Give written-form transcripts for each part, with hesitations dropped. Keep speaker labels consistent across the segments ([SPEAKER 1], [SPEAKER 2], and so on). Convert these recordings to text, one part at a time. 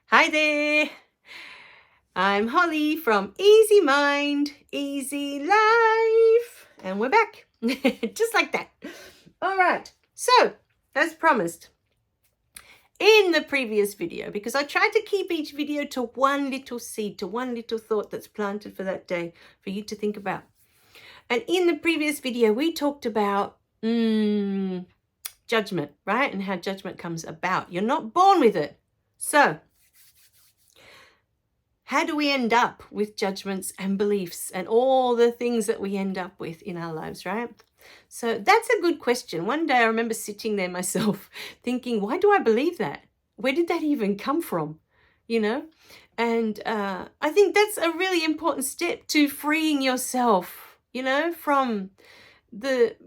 [SPEAKER 1] Hi there. I'm Holly from Easy Mind, Easy Life. And we're back. Just like that. All right. So, as promised, in the previous video, because I tried to keep each video to one little seed, to one little thought that's planted for that day for you to think about. And in the previous video, we talked about judgment, right? And how judgment comes about. You're not born with it. So, how do we end up with judgments and beliefs and all the things that we end up with in our lives, right? So that's a good question. One day I remember sitting there myself thinking, why do I believe that? Where did that even come from? You know? And I think that's a really important step to freeing yourself, from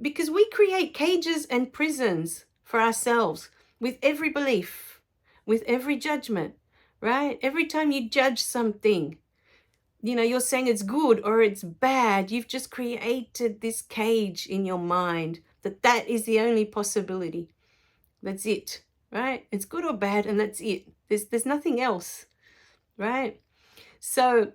[SPEAKER 1] because we create cages and prisons for ourselves with every belief, with every judgment, right? Every time you judge something, you're saying it's good or it's bad. You've just created this cage in your mind that is the only possibility. That's it, right? It's good or bad, and that's it. There's nothing else, right? So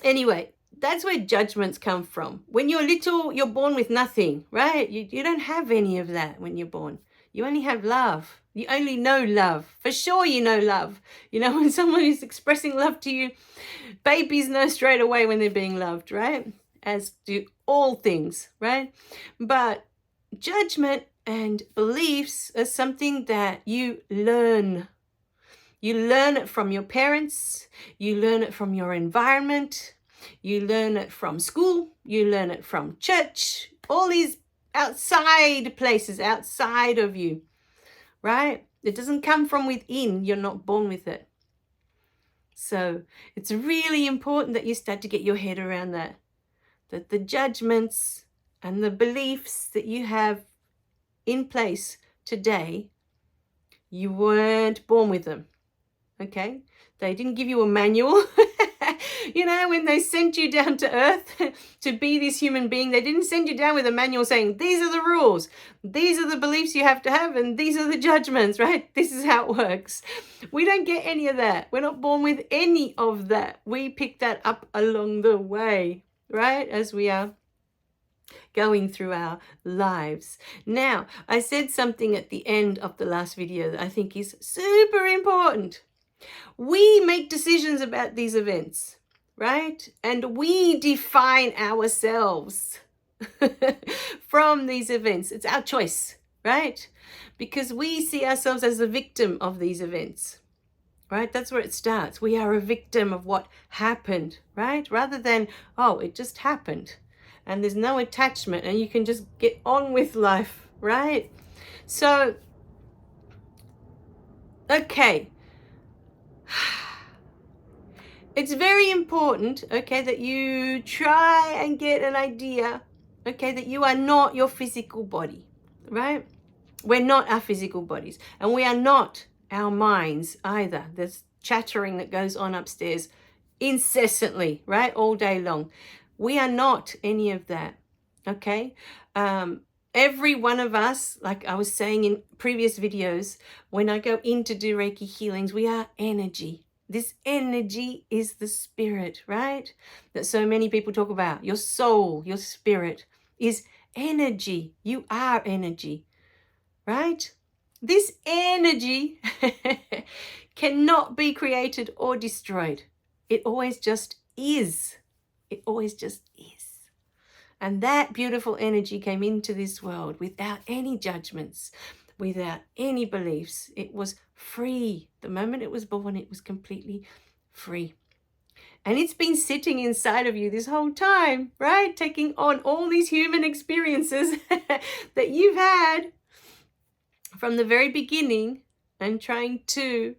[SPEAKER 1] anyway, that's where judgments come from. When you're little, you're born with nothing, right? You don't have any of that when you're born. You only have love. You only know love. For sure you know love. When someone is expressing love to you, babies know straight away when they're being loved, right? As do all things, right? But judgment and beliefs are something that you learn. You learn it from your parents. You learn it from your environment. You learn it from school. You learn it from church. All these outside places, outside of you, right? It doesn't come from within. You're not born with it. So it's really important that you start to get your head around that the judgments and the beliefs that you have in place today, you weren't born with them, okay? They didn't give you a manual. When they sent you down to earth to be this human being, they didn't send you down with a manual saying, these are the rules, these are the beliefs you have to have, and these are the judgments, right? This is how it works. We don't get any of that. We're not born with any of that. We pick that up along the way, right? As we are going through our lives. Now, I said something at the end of the last video that I think is super important. We make decisions about these events, right? And we define ourselves from these events. It's our choice, right? Because we see ourselves as the victim of these events, right? That's where it starts. We are a victim of what happened, right? Rather than, oh, it just happened and there's no attachment and you can just get on with life, right? So, okay. It's very important, okay, that you try and get an idea, okay, that you are not your physical body, right? We're not our physical bodies, and we are not our minds either. There's chattering that goes on upstairs incessantly, right, all day long. We are not any of that, okay? Every one of us, like I was saying in previous videos, when I go in to do Reiki healings, we are energy. This energy is the spirit, right? That so many people talk about. Your soul, your spirit is energy. You are energy, right? This energy cannot be created or destroyed. It always just is. It always just is. And that beautiful energy came into this world without any judgments, without any beliefs. It was free. The moment it was born, it was completely free. And it's been sitting inside of you this whole time, right? Taking on all these human experiences that you've had from the very beginning and trying to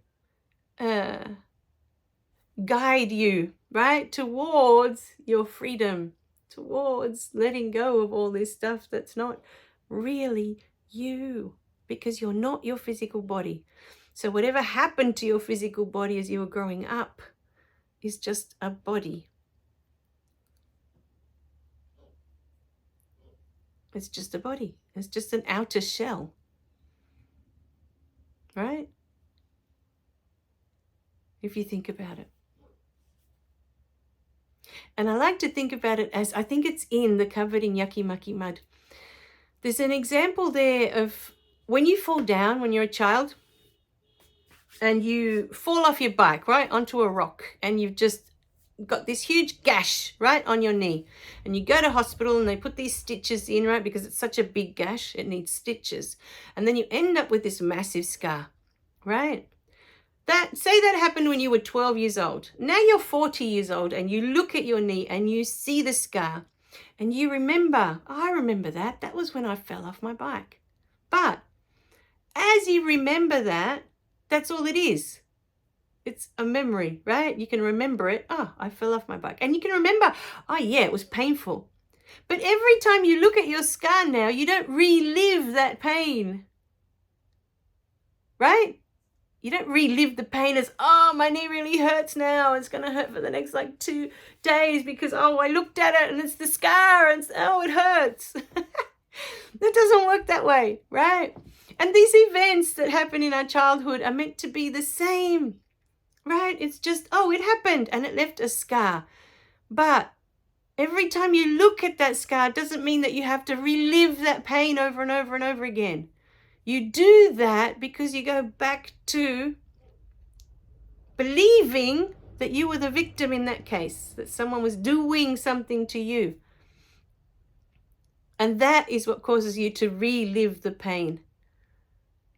[SPEAKER 1] guide you, right, towards your freedom, towards letting go of all this stuff that's not really you, because you're not your physical body. So whatever happened to your physical body as you were growing up is just a body. It's just a body. It's just an outer shell, right? if you think about it. And I like to think about it as, I think it's in the Covered in Yucky Mucky Mud. There's an example there of when you fall down when you're a child and you fall off your bike, right, onto a rock, and you've just got this huge gash right on your knee, and you go to hospital and they put these stitches in, right, because it's such a big gash, it needs stitches, and then you end up with this massive scar, right? Say that happened when you were 12 years old. Now you're 40 years old and you look at your knee and you see the scar and you remember, I remember that was when I fell off my bike. But as you remember that, that's all it is. It's a memory, right? You can remember it. Oh, I fell off my bike. And you can remember, oh yeah, it was painful. But every time you look at your scar now, you don't relive that pain, right? You don't relive the pain as, oh, my knee really hurts now. It's going to hurt for the next 2 days because, oh, I looked at it and it's the scar and oh, it hurts. That doesn't work that way, right? And these events that happen in our childhood are meant to be the same, right? It's just, oh, it happened and it left a scar. But every time you look at that scar, it doesn't mean that you have to relive that pain over and over and over again. You do that because you go back to believing that you were the victim in that case, that someone was doing something to you. And that is what causes you to relive the pain.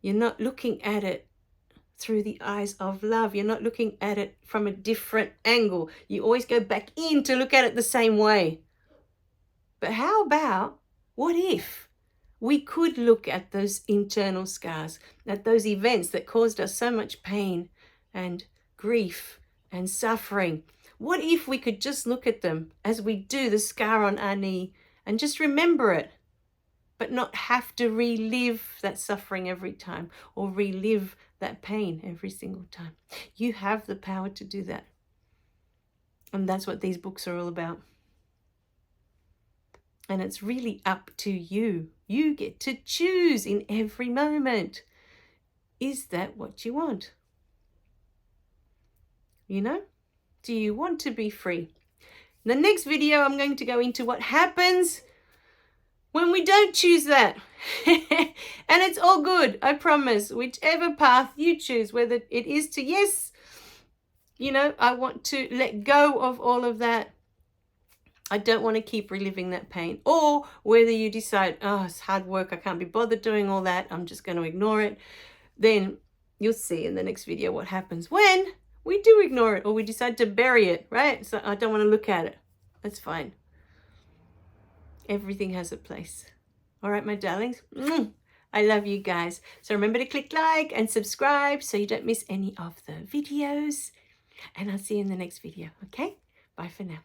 [SPEAKER 1] You're not looking at it through the eyes of love. You're not looking at it from a different angle. You always go back in to look at it the same way. But how about, what if we could look at those internal scars, at those events that caused us so much pain and grief and suffering? What if we could just look at them as we do the scar on our knee and just remember it, but not have to relive that suffering every time or relive that pain every single time? You have the power to do that. And that's what these books are all about. And it's really up to you. You get to choose in every moment. Is that what you want? You know? Do you want to be free? In the next video, I'm going to go into what happens when we don't choose that. And it's all good, I promise. Whichever path you choose, whether it is to, yes, I want to let go of all of that. I don't want to keep reliving that pain. Or whether you decide, oh, it's hard work, I can't be bothered doing all that, I'm just going to ignore it. Then you'll see in the next video what happens when we do ignore it or we decide to bury it, right? So I don't want to look at it. That's fine. Everything has a place. All right, my darlings. I love you guys. So remember to click like and subscribe so you don't miss any of the videos. And I'll see you in the next video, okay? Bye for now.